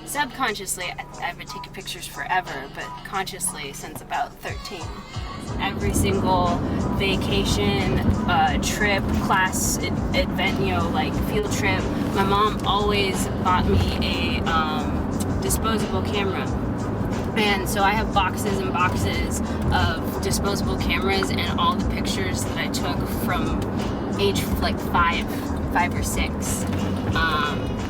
subconsciously, I've been taking pictures forever, but consciously since about 13. Every single vacation, trip, class, event, like field trip, my mom always bought me a disposable camera. And so I have boxes and boxes of disposable cameras and all the pictures that I took from age like five or six.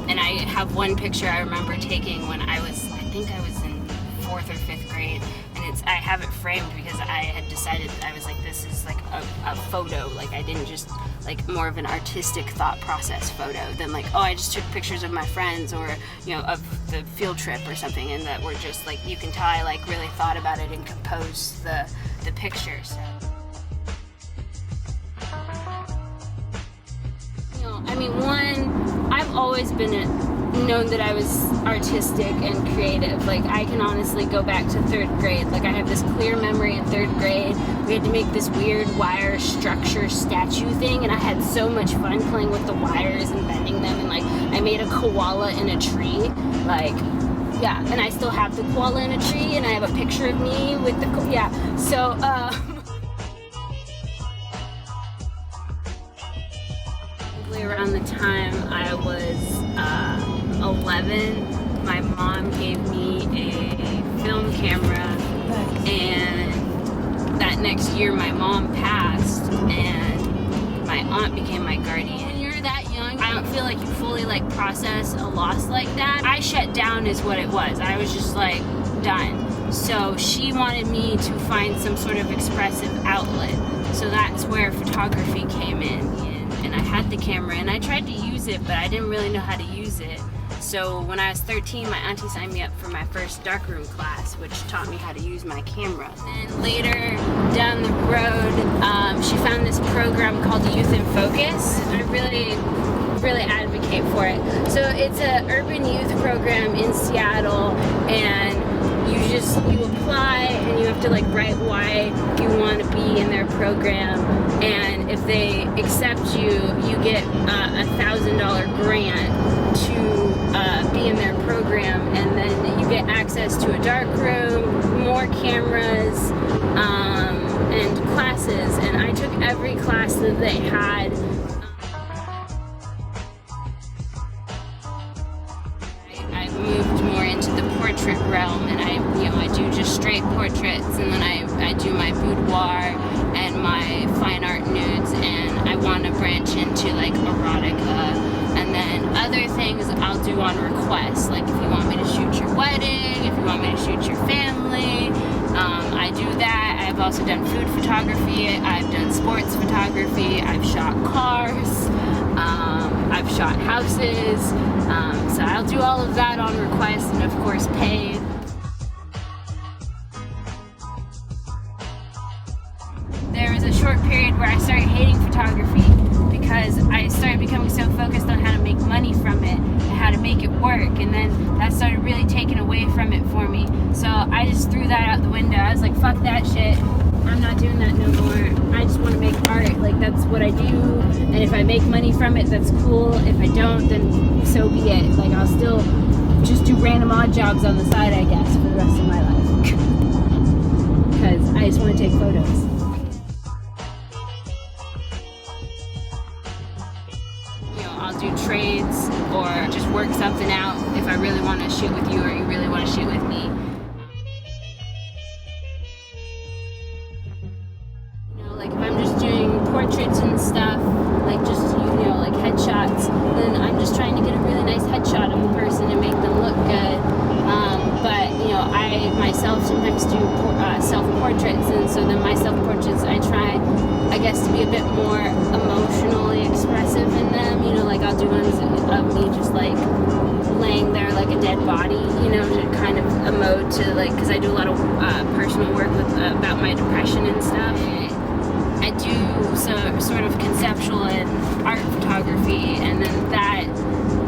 And I have one picture I remember taking when I think I was in 4th or 5th grade, and I have it framed because I had decided that I was like, this is like a photo, like I didn't just like more of an artistic thought process photo than like, oh, I just took pictures of my friends or of the field trip or something, and that were just like, you can tell I like really thought about it and composed the pictures. I mean, I've always been known that I was artistic and creative. Like, I can honestly go back to 3rd grade. Like, I have this clear memory in 3rd grade. We had to make this weird wire structure statue thing, and I had so much fun playing with the wires and bending them, and like, I made a koala in a tree. Like, yeah, and I still have the koala in a tree, and I have a picture of me with the so around the time I was 11, my mom gave me a film camera, and that next year my mom passed and my aunt became my guardian. When you're that young, I don't feel like you fully like process a loss like that. I shut down is what it was. I was just like done. So she wanted me to find some sort of expressive outlet. So that's where photography came in. And I had the camera and I tried to use it, but I didn't really know how to use it. So when I was 13, my auntie signed me up for my first darkroom class, which taught me how to use my camera. And later down the road, she found this program called Youth in Focus. I really advocate for it. So it's an urban youth program in Seattle, and you apply and you have to like write why you want to be in their program, and if they accept you, you get a $1,000 grant to be in their program, and then you get access to a dark room, more cameras, and classes. And I took every class that they had. I moved more into the portrait realm, and I do just straight portraits, and then I do my boudoir and my fine art nudes, and I want to branch into like erotica, and then other things I'll do on request, like if you want me to shoot your wedding, if you want me to shoot your family, I do that. I've also done food photography, I've done sports photography, I've shot cars, I've shot houses, so I'll do all of that on request, and of course paid. There was a short period where I started hating photography because I started becoming so focused on how to make money from it and how to make it work, and then that started really taking away from it for me. So I just threw that out the window. I was like, fuck that shit. I'm not doing that no more. I just want to make art. Like, that's what I do, and if I make money from it, that's cool. If I don't, then so be it. Like, I'll still just do random odd jobs on the side, I guess, for the rest of my life. Because I just want to take photos. I'll do trades or just work something out if I really want to shoot with you or you really want to shoot with me. Like if I'm just doing portraits and stuff, like just, like headshots, then I'm just trying to get a really nice headshot of a person and make them look good. But, I myself sometimes do self-portraits, and so then my self-portraits, I try, I guess, to be a bit more emotionally expressive in them. Like I'll do ones of me just like laying there like a dead body, to kind of emote to like, because I do a lot of personal work about my depression and stuff. I do sort of conceptual and art photography, and then that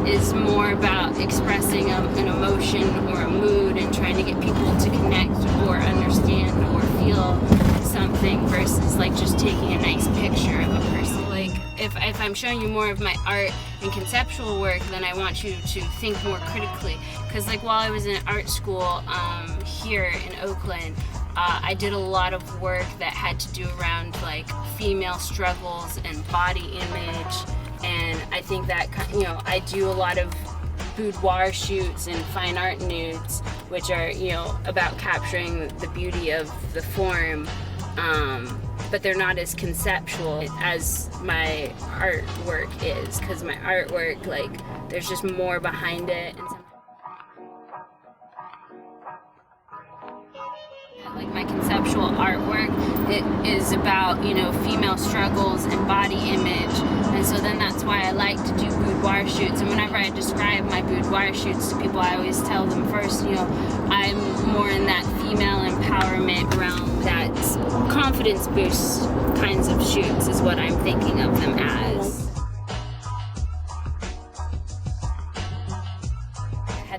is more about expressing an emotion or a mood and trying to get people to connect or understand or feel something versus like just taking a nice picture of a person. Like if I'm showing you more of my art and conceptual work, then I want you to think more critically. Because like while I was in art school here in Oakland, I did a lot of work that had to do around like female struggles and body image, and I think that, you know, I do a lot of boudoir shoots and fine art nudes, which are, you know, about capturing the beauty of the form, but they're not as conceptual as my artwork is, because my artwork, like, there's just more behind it. And like my conceptual artwork, it is about, you know, female struggles and body image, and so then that's why I like to do boudoir shoots. And whenever I describe my boudoir shoots to people, I always tell them first, you know, I'm more in that female empowerment realm, that confidence boost kinds of shoots is what I'm thinking of them as.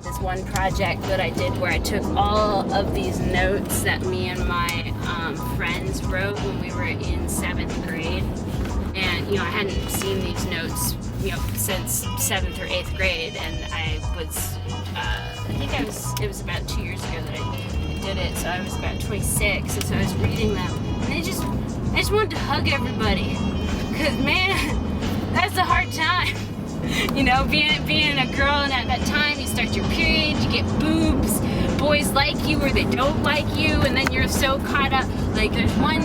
This one project that I did where I took all of these notes that me and my friends wrote when we were in 7th grade, and you know, I hadn't seen these notes, you know, since 7th or 8th grade, and I was I think it was about 2 years ago that I did it, so I was about 26, and so I was reading them, and I just wanted to hug everybody, because man, that's a hard time. You know, being a girl, and at that time you start your period, you get boobs, boys like you or they don't like you, and then you're so caught up. Like there's one,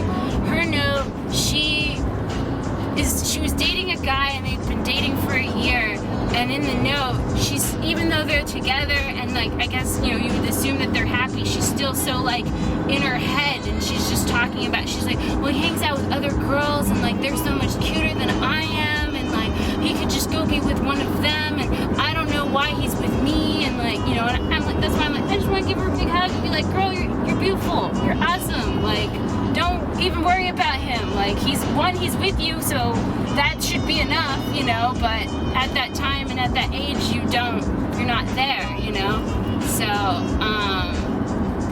her note, she was dating a guy and they'd been dating for a year, and in the note, she's, even though they're together and like, I guess, you know, you would assume that they're happy, she's still so like in her head, and she's just talking about, she's like, well, he hangs out with other girls and like they're so much cuter than I am, and like he could just go be with one of them, and I don't know why he's with me, and like, you know, and I'm like, that's why I'm like, I just want to give her a big hug and be like, girl, you're beautiful, you're awesome, like, don't even worry about him, like, he's with you, so that should be enough, you know, but at that time and at that age, you're not there, you know, so,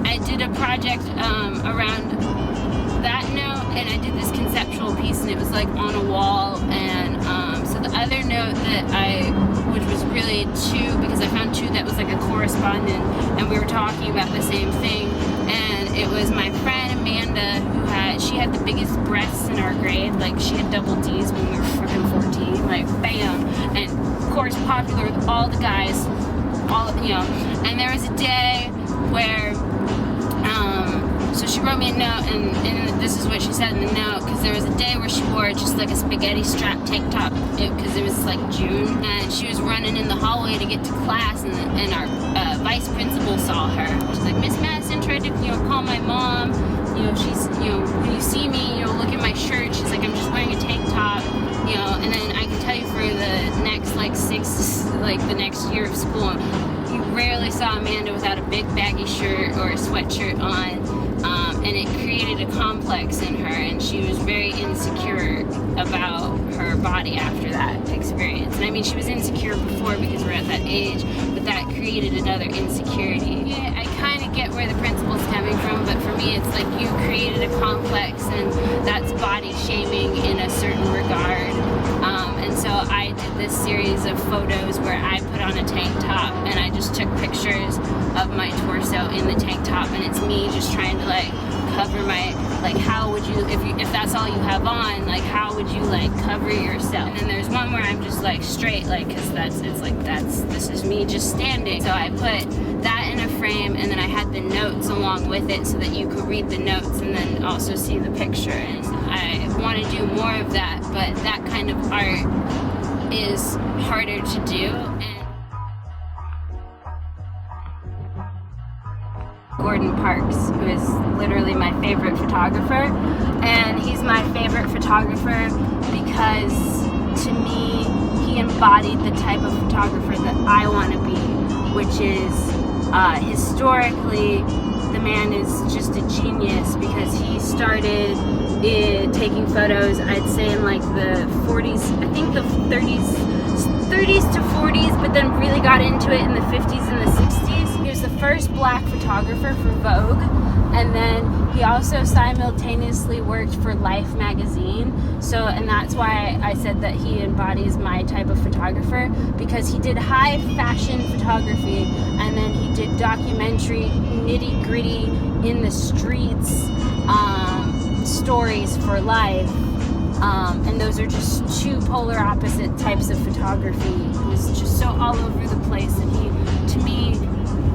I did a project, around that note, and I did this conceptual piece, and it was like on a wall, and so the other note that which was really two, because I found two that was like a correspondent, and we were talking about the same thing, and it was my friend Amanda, she had the biggest breasts in our grade, like she had double D's when we were freaking 14, like bam, and of course popular with all the guys, you know, and there was a day where, so she wrote me a note, and this is what she said in the note, because there was a day where she wore just like a spaghetti strap tank top, because it was like June, and she was running in the hallway to get to class, and our vice principal saw her. She's like, Miss Madison tried to, you know, call my mom, you know, she's, you know, when you see me, you know, look at my shirt, she's like, I'm just wearing a tank top, you know, and then I can tell you for the next the next year of school, you rarely saw Amanda without a big baggy shirt or a sweatshirt on, and it created a complex in her, and she was very insecure about her body after that experience. And I mean, she was insecure before because we're at that age, but that created another insecurity. Yeah, I kind of get where the principal's coming from, but for me it's like you created a complex, and that's body shaming in a certain regard. And so I did this series of photos where I put on a tank top, and I just took pictures of my torso in the tank top, and it's me just trying to like cover my, like, how would you, if that's all you have on, like how would you like cover yourself? And then there's one where I'm just like straight, like, because this is me just standing. So I put that in a frame, and then I had the notes along with it so that you could read the notes and then also see the picture. And I want to do more of that, but that kind of art is harder to do. And Gordon Parks, who is literally my favorite photographer, and he's my favorite photographer because to me he embodied the type of photographer that I want to be, which is historically the man is just a genius, because he started taking photos, I'd say in like the 40s, I think the 30s, 30s to 40s, but then really got into it in the 50s and the 60s. He was the first black photographer for Vogue, and then he also simultaneously worked for Life magazine. So, and that's why I said that he embodies my type of photographer, because he did high fashion photography, and then he did documentary, nitty gritty, in the streets, stories for Life. And those are just two polar opposite types of photography. It was just so all over the place, and he, to me,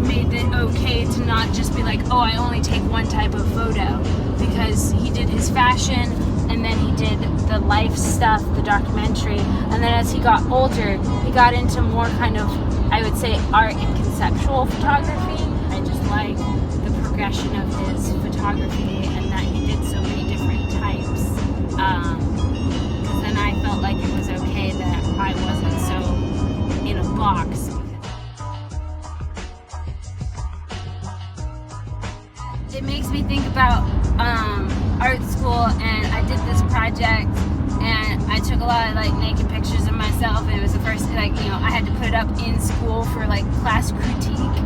made it okay to not just be like, oh, I only take one type of photo, because he did his fashion, and then he did the life stuff, the documentary, and then as he got older, he got into more kind of, I would say, art and conceptual photography. I just like the progression of his photography, and that he did so many different types. Because then I felt like it was okay that I wasn't so in a box. It makes me think about art school, and I did this project, and I took a lot of like naked pictures of myself, and it was the first, like, you know, I had to put it up in school for like class critique,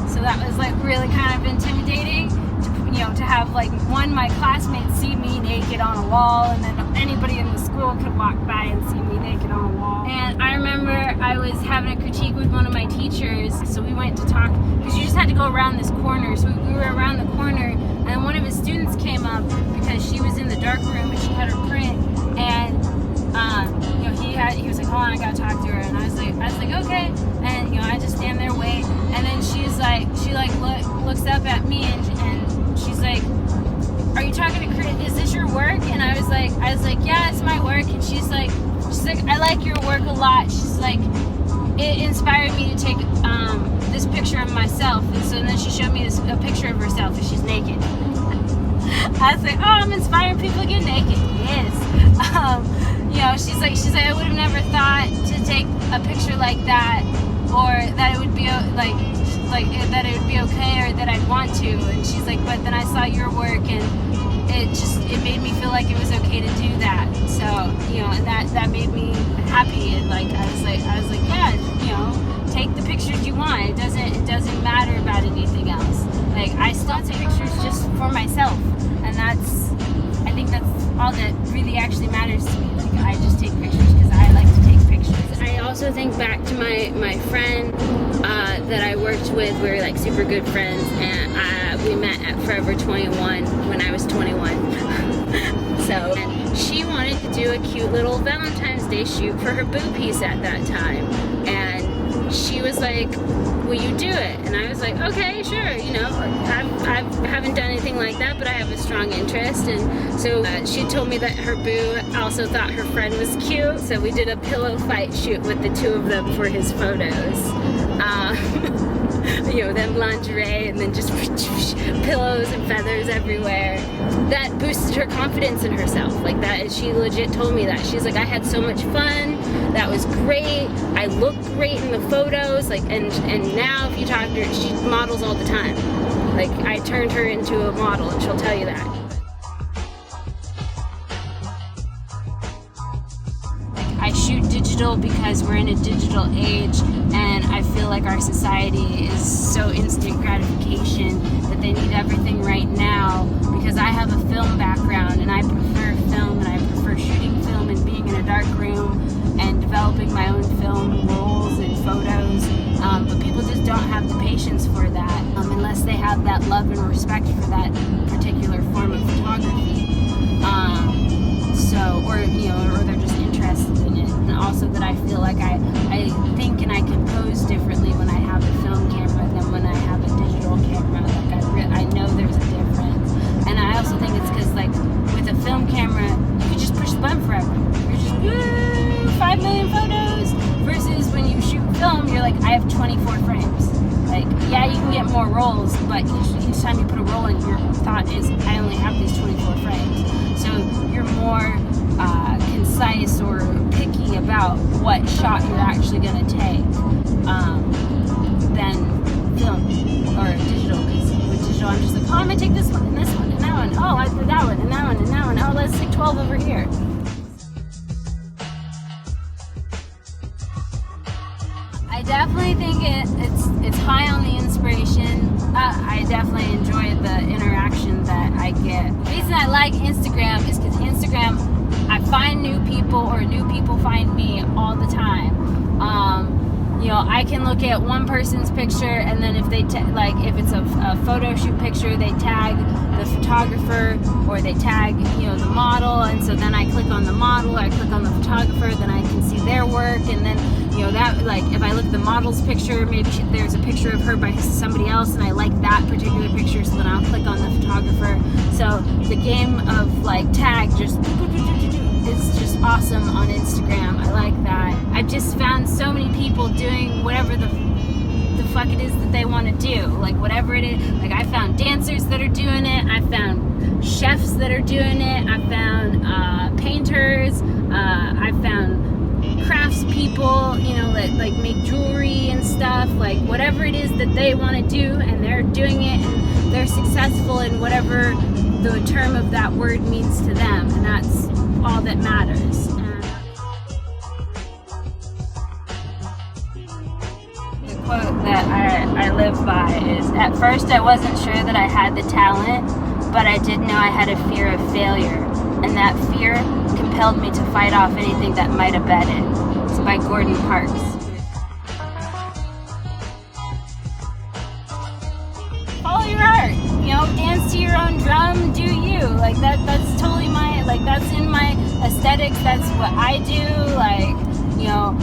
so that was like really kind of intimidating to, you know, to have like my classmates see me naked on a wall, and then anybody in the school could walk by and see me naked on a wall. And I remember I was having a critique with one of my teachers, so we went to talk, because you just had to go around this corner, so we were around the corner, and one of his students came up because she was in the dark room and she had her print, and you know, he was like, hold on, I gotta talk to her, and I was like okay, and you know, I just stand there, wait, and then she looks up at me, and she's like, are you talking to Chris? Is this your work? And I was like, yeah, it's my work. And she's like, I like your work a lot. She's like, it inspired me to take this picture of myself. And so then she showed me a picture of herself, and she's naked. I was like, oh, I'm inspiring people to get naked. Yes. You know, she's like, I would have never thought to take a picture like that, or that it would be that it would be okay, or that I'd want to. And she's like, but then I saw your work, and it made me feel like it was okay to do that. So, you know, and that made me happy. And like I was like, yeah, you know, take the pictures you want. It doesn't matter about anything else. Like, I still take pictures just for myself, and I think that's all that really actually matters to me. Like, I just take pictures because I like to take pictures. I also think back to my friend that I worked with. We were like super good friends, and we met at Forever 21 when I was 21. So, and she wanted to do a cute little Valentine's Day shoot for her boo piece at that time, and she was like, will you do it? And I was like, okay, sure, you know, I haven't done anything like that, but I have a strong interest. And so she told me that her boo also thought her friend was cute, so we did a pillow fight shoot with the two of them for his photos. You know, then lingerie, and then just pillows and feathers everywhere. That boosted her confidence in herself. Like, that, she legit told me that. She's like, I had so much fun. That was great. I looked great in the photos. Like, and now if you talk to her, she models all the time. Like, I turned her into a model, and she'll tell you that. I shoot digital because we're in a digital age, and I feel like our society is so instant gratification that they need everything right now, because I have a film background, and I prefer film, and I prefer shooting film and being in a dark room and developing my own film rolls and photos, but people just don't have the patience for that unless they have that love and respect for that particular form of photography. So, or, you know, or they're just interested in it. And also that I feel like I think and I compose differently when I have a film camera than when I have a digital camera. Like, I know there's a difference. And I also think it's because, like, with a film camera, you can just push the button forever. You're just, woo, 5 million photos. Versus when you shoot film, you're like, I have 24 frames. Like, yeah, you can get more rolls, but each time you put a roll in, your thought is, I only have these 24 frames. So you're more concise or picky about what shot you're actually going to take than film or digital. Because with digital, I'm just like, oh, I'm going to take this one and this one and that one. Oh, I did that one and that one and that one. Oh, let's take 12 over here. on the inspiration. I definitely enjoy the interaction that I get. The reason I like Instagram is because Instagram, I find new people, or new people find me all the time. You know, I can look at one person's picture, and then if they like, if it's a photo shoot picture, they tag the photographer, or they tag, you know, the model, and so then I click on the model, I click on the photographer, then I can see their work, and then, you know, that, like, if I look at the model's picture, maybe there's a picture of her by somebody else, and I like that particular picture, so then I'll click on the photographer. So the game of, like, tag just is just awesome on Instagram. I like that. I've just found so many people doing whatever the fuck it is that they want to do, like whatever it is. Like, I found dancers that are doing it, I found chefs that are doing it, I found painters, I found crafts people, you know, that like make jewelry and stuff, like whatever it is that they want to do, and they're doing it, and they're successful in whatever the term of that word means to them, and that's all that matters. The quote that I live by is, at first I wasn't sure that I had the talent, but I did know I had a fear of failure, and that fear compelled me to fight off anything that might abet it. It's by Gordon Parks. Follow your heart, you know, dance to your own drum, do you, like that's totally my, like, that's in my aesthetics, that's what I do, like, you know,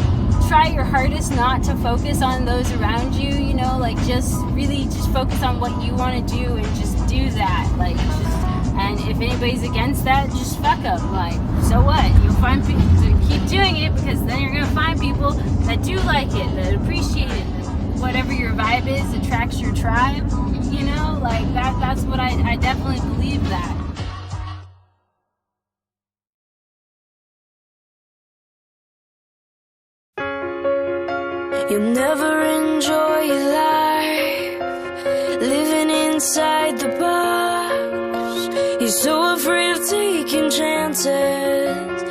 try your hardest not to focus on those around you, you know, like, just really just focus on what you want to do, and just do that, like, just, and if anybody's against that, just fuck them, like, so what, you'll find people to keep doing it, because then you're gonna find people that do like it, that appreciate it, that whatever your vibe is attracts your tribe, you know, like, that's what I definitely believe that. You'll never enjoy your life living inside the box. You're so afraid of taking chances.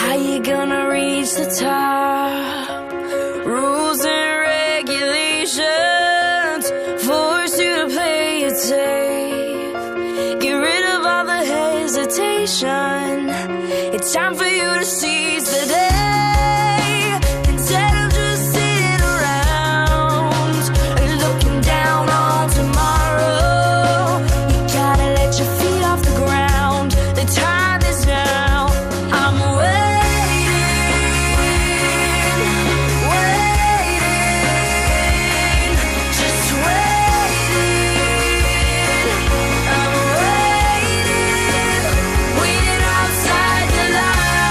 How you gonna reach the top? Rules and regulations force you to play it safe. Get rid of all the hesitation. It's time for you to seize the day. Outside the line.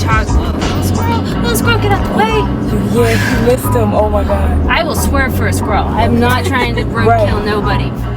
talk. Little squirrel, get out the way. Yeah, you missed him. Oh my God. I will swear for a squirrel. I'm not trying to kill nobody.